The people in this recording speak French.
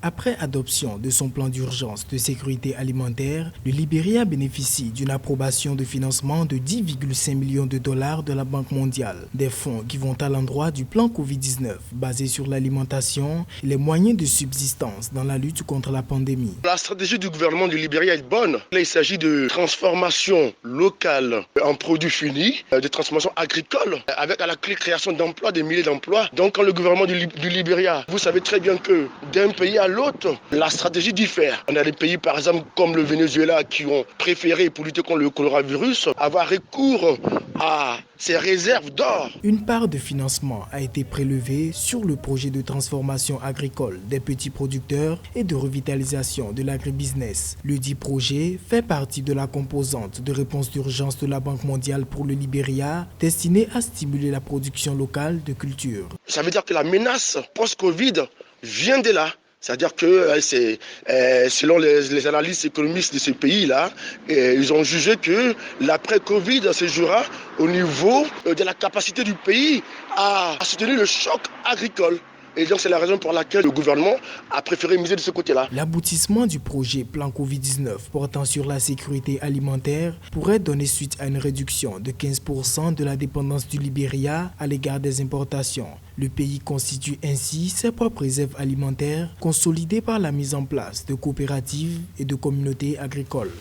Après adoption de son plan d'urgence de sécurité alimentaire, le Libéria bénéficie d'une approbation de financement de 10,5 millions de dollars de la Banque mondiale. Des fonds qui vont à l'endroit du plan Covid-19 basé sur l'alimentation et les moyens de subsistance dans la lutte contre la pandémie. La stratégie du gouvernement du Libéria est bonne. Là, il s'agit de transformation locale en produits finis, de transformation agricole, avec à la clé création d'emplois, des milliers d'emplois. Donc quand le gouvernement du Libéria, vous savez très bien que d'un pays à l'autre, la stratégie diffère. On a des pays par exemple comme le Venezuela qui ont préféré pour lutter contre le coronavirus avoir recours à ces réserves d'or. Une part de financement a été prélevée sur le projet de transformation agricole des petits producteurs et de revitalisation de l'agribusiness. Le dit projet fait partie de la composante de réponse d'urgence de la Banque mondiale pour le Libéria, destinée à stimuler la production locale de culture. Ça veut dire que la menace post-Covid vient de là. C'est-à-dire que selon les analystes économistes de ce pays-là, ils ont jugé que l'après-Covid se jouera au niveau de la capacité du pays à soutenir le choc agricole. Et donc c'est la raison pour laquelle le gouvernement a préféré miser de ce côté-là. L'aboutissement du projet Plan Covid-19 portant sur la sécurité alimentaire pourrait donner suite à une réduction de 15% de la dépendance du Libéria à l'égard des importations. Le pays constitue ainsi ses propres réserves alimentaires consolidées par la mise en place de coopératives et de communautés agricoles.